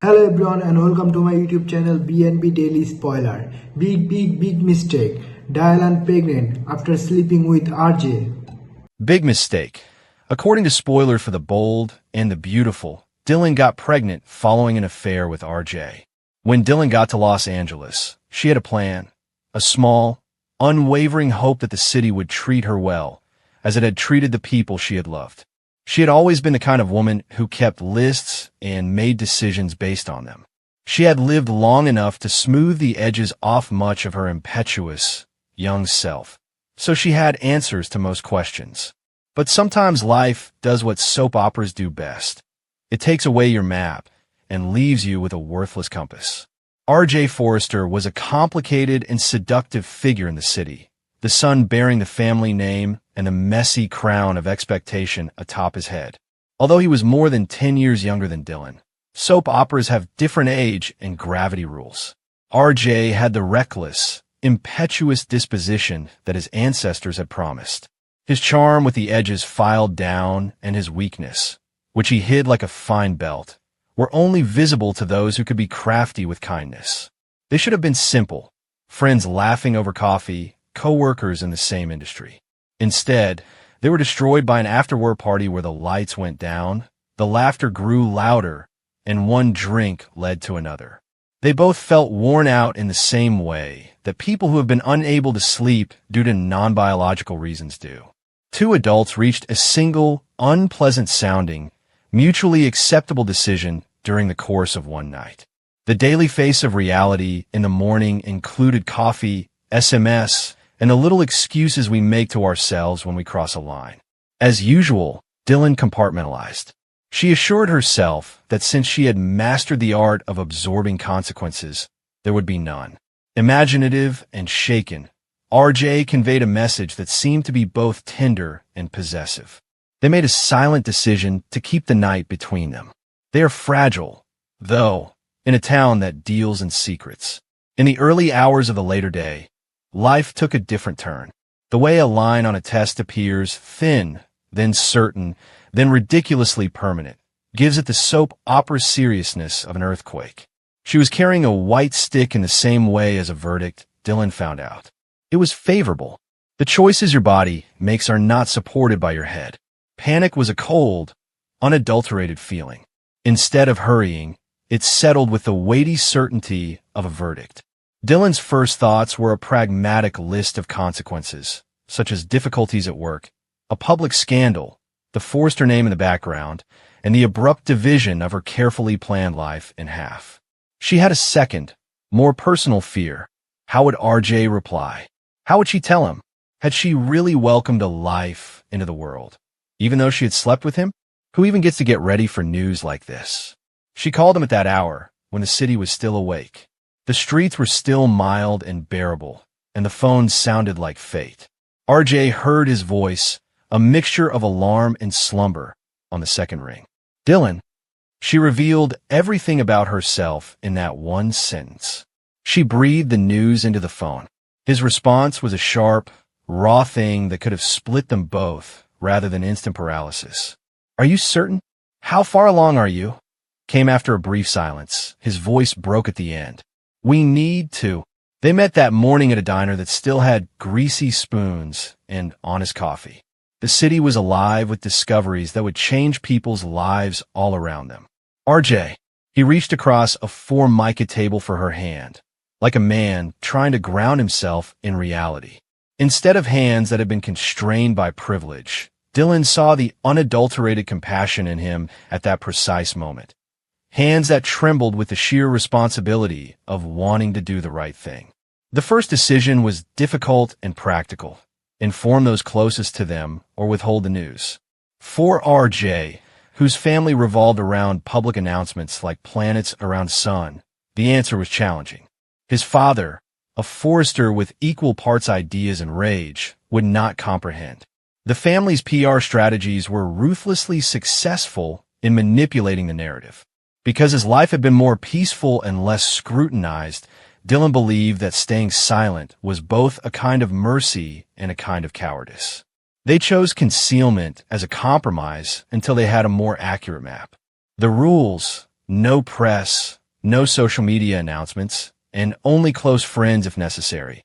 Hello everyone and welcome to my YouTube channel BNB Daily Spoiler. Big mistake. Diane pregnant after sleeping with RJ. Big mistake. According to spoilers for The Bold and the Beautiful, Dylan got pregnant following an affair with RJ. When Dylan got to Los Angeles, she had a plan. A small, unwavering hope that the city would treat her well, as it had treated the people she had loved. She had always been the kind of woman who kept lists and made decisions based on them. She had lived long enough to smooth the edges off much of her impetuous, young self, so she had answers to most questions. But sometimes life does what soap operas do best. It takes away your map and leaves you with a worthless compass. R.J. Forrester was a complicated and seductive figure in the city, the son bearing the family name and the messy crown of expectation atop his head. Although he was more than 10 years younger than Dylan, soap operas have different age and gravity rules. R.J. had the reckless, impetuous disposition that his ancestors had promised. His charm with the edges filed down and his weakness, which he hid like a fine belt, were only visible to those who could be crafty with kindness. They should have been simple, friends laughing over coffee, co-workers in the same industry. Instead, they were destroyed by an after-work party where the lights went down, the laughter grew louder, and one drink led to another. They both felt worn out in the same way that people who have been unable to sleep due to non-biological reasons do. Two adults reached a single, unpleasant-sounding, mutually acceptable decision during the course of one night. The daily face of reality in the morning included coffee, SMS, and the little excuses we make to ourselves when we cross a line. As usual, Dylan compartmentalized. She assured herself that since she had mastered the art of absorbing consequences, there would be none. Imaginative and shaken, RJ conveyed a message that seemed to be both tender and possessive. They made a silent decision to keep the night between them. They are fragile, though, in a town that deals in secrets. In the early hours of the later day, life took a different turn. The way a line on a test appears thin, then certain, then ridiculously permanent, gives it the soap opera seriousness of an earthquake. She was carrying a white stick in the same way as a verdict, Dylan found out. It was favorable. The choices your body makes are not supported by your head. Panic was a cold, unadulterated feeling. Instead of hurrying, it settled with the weighty certainty of a verdict. Dylan's first thoughts were a pragmatic list of consequences, such as difficulties at work, a public scandal, the Forrester name in the background, and the abrupt division of her carefully planned life in half. She had a second, more personal fear. How would RJ reply? How would she tell him? Had she really welcomed a life into the world, even though she had slept with him? Who even gets to get ready for news like this? She called him at that hour, when the city was still awake. The streets were still mild and bearable, and the phone sounded like fate. RJ heard his voice, a mixture of alarm and slumber, on the second ring. Dylan. She revealed everything about herself in that one sentence. She breathed the news into the phone. His response was a sharp, raw thing that could have split them both, rather than instant paralysis. Are you certain? How far along are you? Came after a brief silence. His voice broke at the end. We need to. They met that morning at a diner that still had greasy spoons and honest coffee. The city was alive with discoveries that would change people's lives all around them. RJ. He reached across a Formica table for her hand, like a man trying to ground himself in reality. Instead of hands that had been constrained by privilege, Dylan saw the unadulterated compassion in him at that precise moment. Hands that trembled with the sheer responsibility of wanting to do the right thing. The first decision was difficult and practical. Inform those closest to them or withhold the news. For RJ, whose family revolved around public announcements like planets around sun, the answer was challenging. His father, a Forrester with equal parts ideas and rage, would not comprehend. The family's PR strategies were ruthlessly successful in manipulating the narrative. Because his life had been more peaceful and less scrutinized, Dylan believed that staying silent was both a kind of mercy and a kind of cowardice. They chose concealment as a compromise until they had a more accurate map. The rules, no press, no social media announcements, and only close friends if necessary,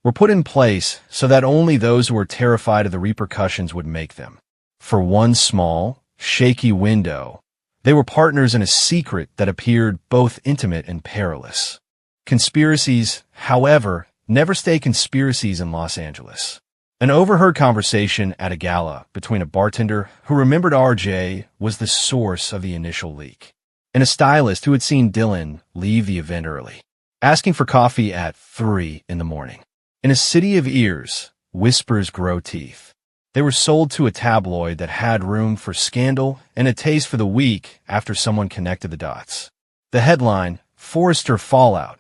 were put in place so that only those who were terrified of the repercussions would make them. For one small, shaky window, they were partners in a secret that appeared both intimate and perilous. Conspiracies, however, never stay conspiracies in Los Angeles. An overheard conversation at a gala between a bartender who remembered RJ was the source of the initial leak, and a stylist who had seen Dylan leave the event early, asking for coffee at 3 in the morning. In a city of ears, whispers grow teeth. They were sold to a tabloid that had room for scandal and a taste for the weak after someone connected the dots. The headline, Forrester Fallout,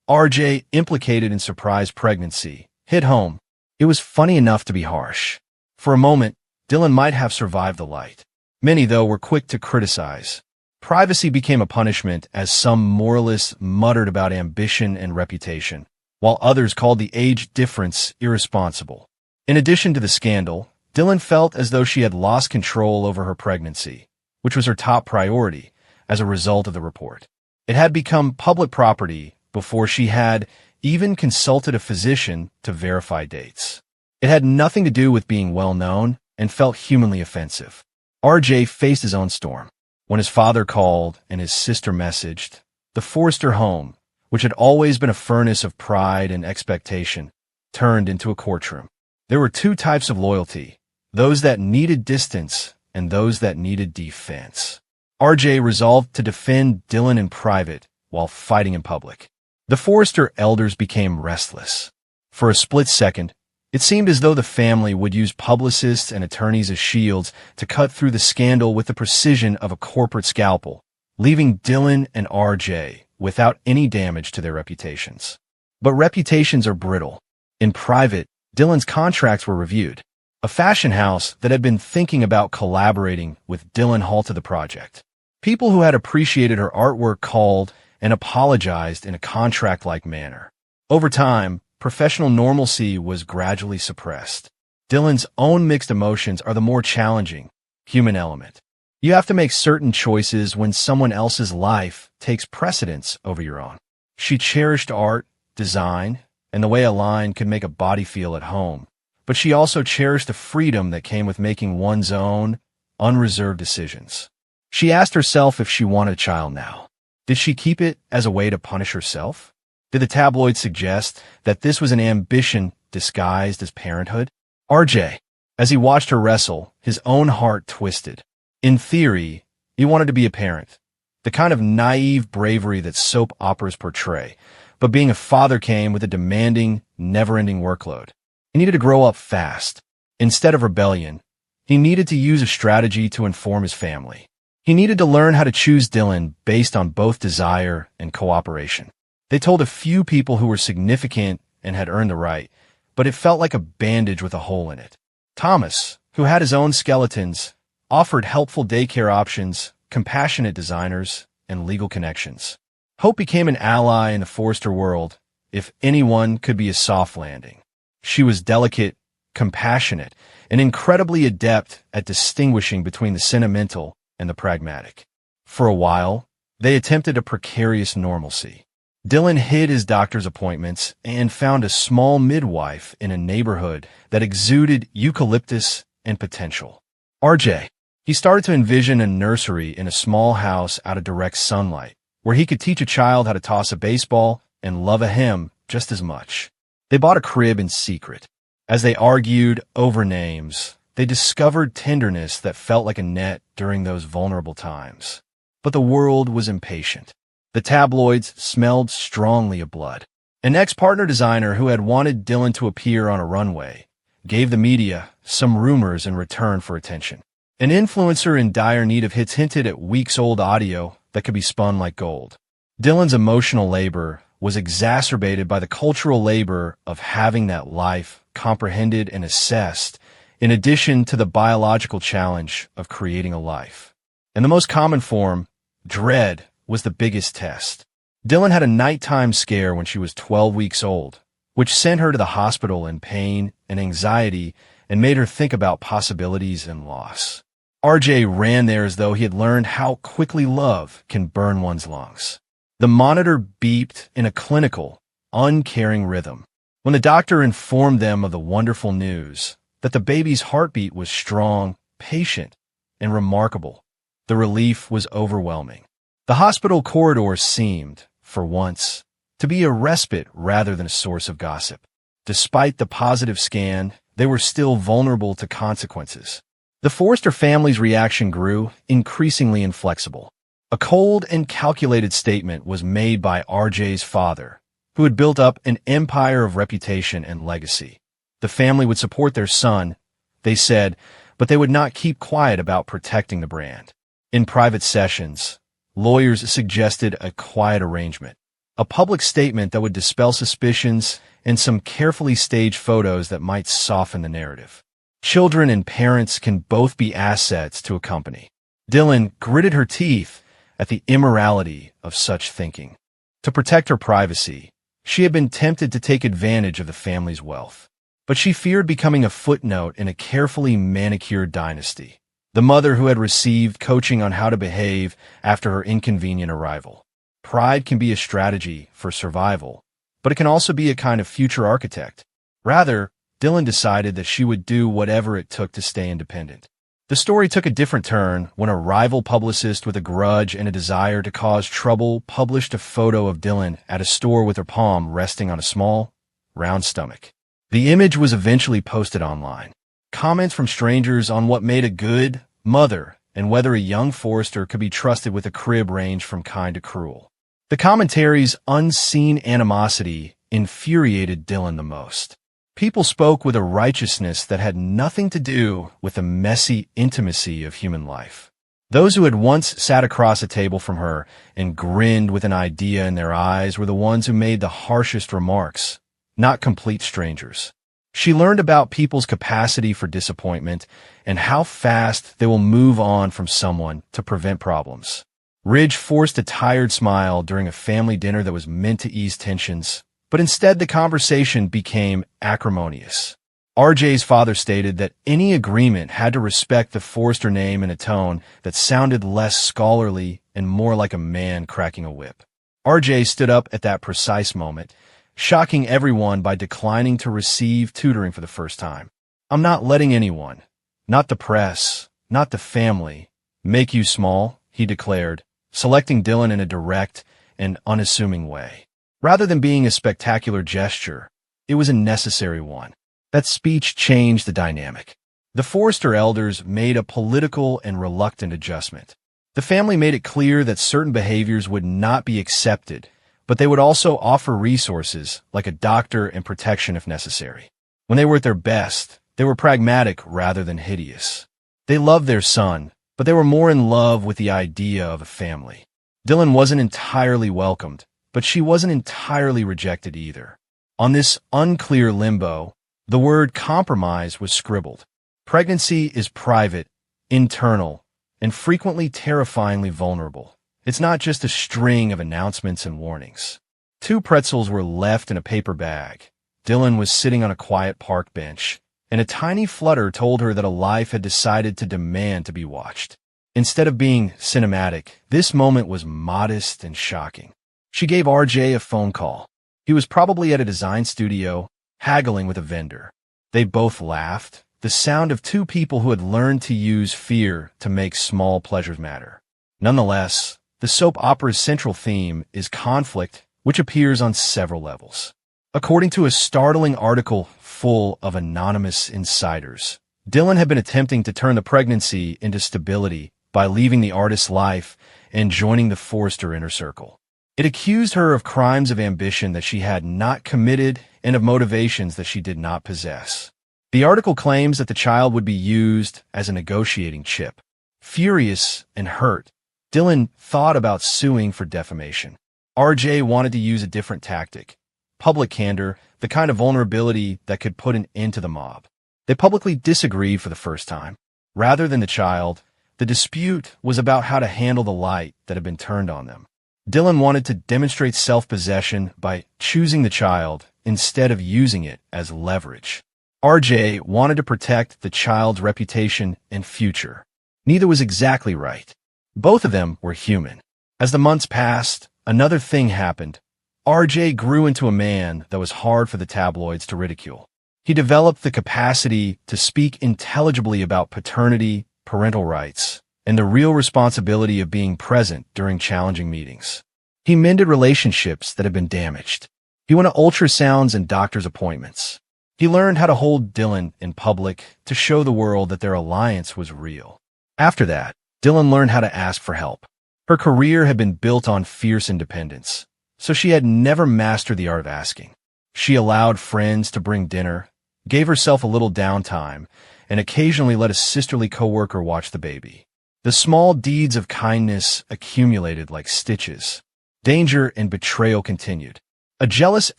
RJ implicated in surprise pregnancy, hit home. It was funny enough to be harsh. For a moment, Dylan might have survived the light. Many, though, were quick to criticize. Privacy became a punishment as some moralists muttered about ambition and reputation, while others called the age difference irresponsible. In addition to the scandal, Dylan felt as though she had lost control over her pregnancy, which was her top priority as a result of the report. It had become public property before she had even consulted a physician to verify dates. It had nothing to do with being well-known and felt humanly offensive. RJ faced his own storm. When his father called and his sister messaged, the Forrester home, which had always been a furnace of pride and expectation, turned into a courtroom. There were two types of loyalty, those that needed distance and those that needed defense. RJ resolved to defend Dylan in private while fighting in public. The Forrester elders became restless. For a split second, it seemed as though the family would use publicists and attorneys as shields to cut through the scandal with the precision of a corporate scalpel, leaving Dylan and RJ without any damage to their reputations. But reputations are brittle. In private, Dylan's contracts were reviewed. A fashion house that had been thinking about collaborating with Dylan halted the project. People who had appreciated her artwork called and apologized in a contract-like manner. Over time, professional normalcy was gradually suppressed. Dylan's own mixed emotions are the more challenging human element. You have to make certain choices when someone else's life takes precedence over your own. She cherished art, design, and the way a line could make a body feel at home. But she also cherished the freedom that came with making one's own, unreserved decisions. She asked herself if she wanted a child now. Did she keep it as a way to punish herself? Did the tabloid suggest that this was an ambition disguised as parenthood? RJ, as he watched her wrestle, his own heart twisted. In theory, he wanted to be a parent, the kind of naive bravery that soap operas portray, but being a father came with a demanding, never-ending workload. He needed to grow up fast. Instead of rebellion, he needed to use a strategy to inform his family. He needed to learn how to choose Dylan based on both desire and cooperation. They told a few people who were significant and had earned the right, but it felt like a bandage with a hole in it. Thomas, who had his own skeletons, offered helpful daycare options, compassionate designers, and legal connections. Hope became an ally in the Forrester world, if anyone could be a soft landing. She was delicate, compassionate, and incredibly adept at distinguishing between the sentimental and the pragmatic. For a while, they attempted a precarious normalcy. Dylan hid his doctor's appointments and found a small midwife in a neighborhood that exuded eucalyptus and potential. RJ, he started to envision a nursery in a small house out of direct sunlight, where he could teach a child how to toss a baseball and love a hymn just as much. They bought a crib in secret. As they argued over names, they discovered tenderness that felt like a net during those vulnerable times. But the world was impatient. The tabloids smelled strongly of blood. An ex-partner designer who had wanted Dylan to appear on a runway gave the media some rumors in return for attention. An influencer in dire need of hits hinted at weeks-old audio that could be spun like gold. Dylan's emotional labor was exacerbated by the cultural labor of having that life comprehended and assessed, in addition to the biological challenge of creating a life. And the most common form, dread, was the biggest test. Dylan had a nighttime scare when she was 12 weeks old, which sent her to the hospital in pain and anxiety and made her think about possibilities and loss. RJ ran there as though he had learned how quickly love can burn one's lungs. The monitor beeped in a clinical, uncaring rhythm. When the doctor informed them of the wonderful news, that the baby's heartbeat was strong, patient, and remarkable, the relief was overwhelming. The hospital corridor seemed, for once, to be a respite rather than a source of gossip. Despite the positive scan, they were still vulnerable to consequences. The Forrester family's reaction grew, increasingly inflexible. A cold and calculated statement was made by RJ's father, who had built up an empire of reputation and legacy. The family would support their son, they said, but they would not keep quiet about protecting the brand. In private sessions, lawyers suggested a quiet arrangement, a public statement that would dispel suspicions, and some carefully staged photos that might soften the narrative. Children and parents can both be assets to a company. Dylan gritted her teeth at the immorality of such thinking. To protect her privacy, she had been tempted to take advantage of the family's wealth. But she feared becoming a footnote in a carefully manicured dynasty. The mother who had received coaching on how to behave after her inconvenient arrival. Pride can be a strategy for survival, but it can also be a kind of future architect. Rather, Dylan decided that she would do whatever it took to stay independent. The story took a different turn when a rival publicist with a grudge and a desire to cause trouble published a photo of Dylan at a store with her palm resting on a small, round stomach. The image was eventually posted online. Comments from strangers on what made a good mother and whether a young Forrester could be trusted with a crib ranged from kind to cruel. The commentary's unseen animosity infuriated Dylan the most. People spoke with a righteousness that had nothing to do with the messy intimacy of human life. Those who had once sat across a table from her and grinned with an idea in their eyes were the ones who made the harshest remarks, not complete strangers. She learned about people's capacity for disappointment and how fast they will move on from someone to prevent problems. Ridge forced a tired smile during a family dinner that was meant to ease tensions, but instead the conversation became acrimonious. RJ's father stated that any agreement had to respect the Forrester name in a tone that sounded less scholarly and more like a man cracking a whip. RJ stood up at that precise moment, shocking everyone by declining to receive tutoring for the first time. "I'm not letting anyone, not the press, not the family, make you small," he declared, selecting Dylan in a direct and unassuming way. Rather than being a spectacular gesture, it was a necessary one. That speech changed the dynamic. The Forrester elders made a political and reluctant adjustment. The family made it clear that certain behaviors would not be accepted, but they would also offer resources like a doctor and protection if necessary. When they were at their best, they were pragmatic rather than hideous. They loved their son, but they were more in love with the idea of a family. Dylan wasn't entirely welcomed, but she wasn't entirely rejected either. On this unclear limbo, the word compromise was scribbled. Pregnancy is private, internal, and frequently terrifyingly vulnerable. It's not just a string of announcements and warnings. 2 pretzels were left in a paper bag. Dylan was sitting on a quiet park bench, and a tiny flutter told her that a life had decided to demand to be watched. Instead of being cinematic, this moment was modest and shocking. She gave RJ a phone call. He was probably at a design studio, haggling with a vendor. They both laughed, the sound of 2 people who had learned to use fear to make small pleasures matter. Nonetheless, the soap opera's central theme is conflict, which appears on several levels. According to a startling article full of anonymous insiders, Dylan had been attempting to turn the pregnancy into stability by leaving the artist's life and joining the Forrester inner circle. It accused her of crimes of ambition that she had not committed and of motivations that she did not possess. The article claims that the child would be used as a negotiating chip. Furious and hurt, Dylan thought about suing for defamation. RJ wanted to use a different tactic. Public candor, the kind of vulnerability that could put an end to the mob. They publicly disagreed for the first time. Rather than the child, the dispute was about how to handle the light that had been turned on them. Dylan wanted to demonstrate self-possession by choosing the child instead of using it as leverage. RJ wanted to protect the child's reputation and future. Neither was exactly right. Both of them were human. As the months passed, another thing happened. RJ grew into a man that was hard for the tabloids to ridicule. He developed the capacity to speak intelligibly about paternity, parental rights, and the real responsibility of being present during challenging meetings. He mended relationships that had been damaged. He went to ultrasounds and doctor's appointments. He learned how to hold Dylan in public to show the world that their alliance was real. After that, Dylan learned how to ask for help. Her career had been built on fierce independence, so she had never mastered the art of asking. She allowed friends to bring dinner, gave herself a little downtime, and occasionally let a sisterly coworker watch the baby. The small deeds of kindness accumulated like stitches. Danger and betrayal continued. A jealous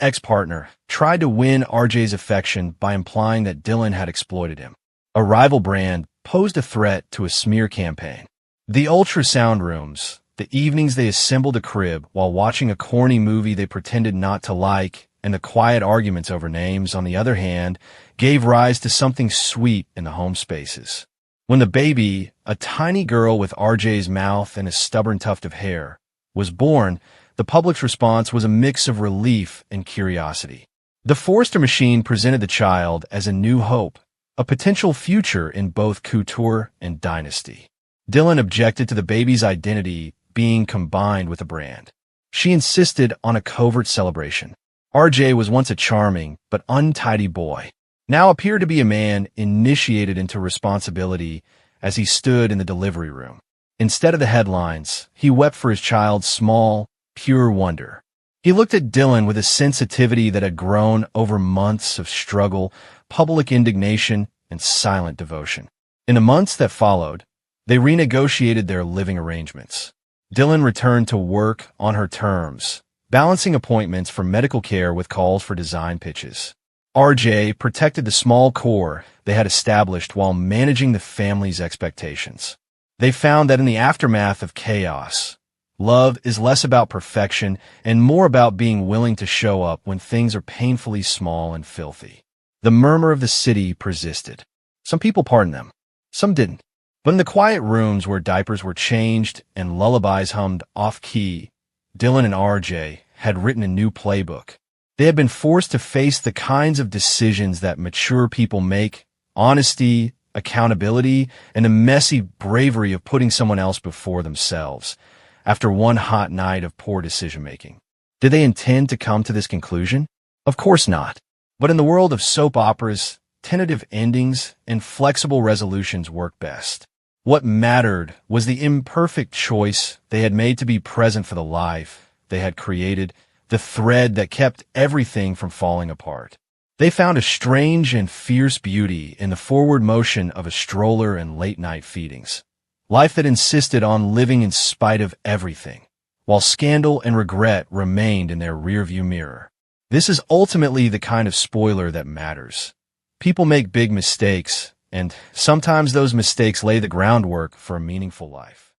ex-partner tried to win RJ's affection by implying that Dylan had exploited him. A rival brand posed a threat to a smear campaign. The ultrasound rooms, the evenings they assembled a crib while watching a corny movie they pretended not to like, and the quiet arguments over names, on the other hand, gave rise to something sweet in the home spaces. When the baby, a tiny girl with RJ's mouth and a stubborn tuft of hair, was born, the public's response was a mix of relief and curiosity. The Forrester machine presented the child as a new hope, a potential future in both couture and dynasty. Dylan objected to the baby's identity being combined with a brand. She insisted on a covert celebration. RJ was once a charming but untidy boy, now appeared to be a man initiated into responsibility as he stood in the delivery room. Instead of the headlines, he wept for his child's small, pure wonder. He looked at Dylan with a sensitivity that had grown over months of struggle, public indignation, and silent devotion. In the months that followed, they renegotiated their living arrangements. Dylan returned to work on her terms, balancing appointments for medical care with calls for design pitches. RJ protected the small core they had established while managing the family's expectations. They found that in the aftermath of chaos, love is less about perfection and more about being willing to show up when things are painfully small and filthy. The murmur of the city persisted. Some people pardoned them, some didn't. But in the quiet rooms where diapers were changed and lullabies hummed off-key, Dylan and RJ had written a new playbook. They had been forced to face the kinds of decisions that mature people make: honesty, accountability, and the messy bravery of putting someone else before themselves after one hot night of poor decision-making. Did they intend to come to this conclusion? Of course not. But in the world of soap operas, tentative endings and flexible resolutions work best. What mattered was the imperfect choice they had made to be present for the life they had created, the thread that kept everything from falling apart. They found a strange and fierce beauty in the forward motion of a stroller and late-night feedings. Life that insisted on living in spite of everything, while scandal and regret remained in their rearview mirror. This is ultimately the kind of spoiler that matters. People make big mistakes, and sometimes those mistakes lay the groundwork for a meaningful life.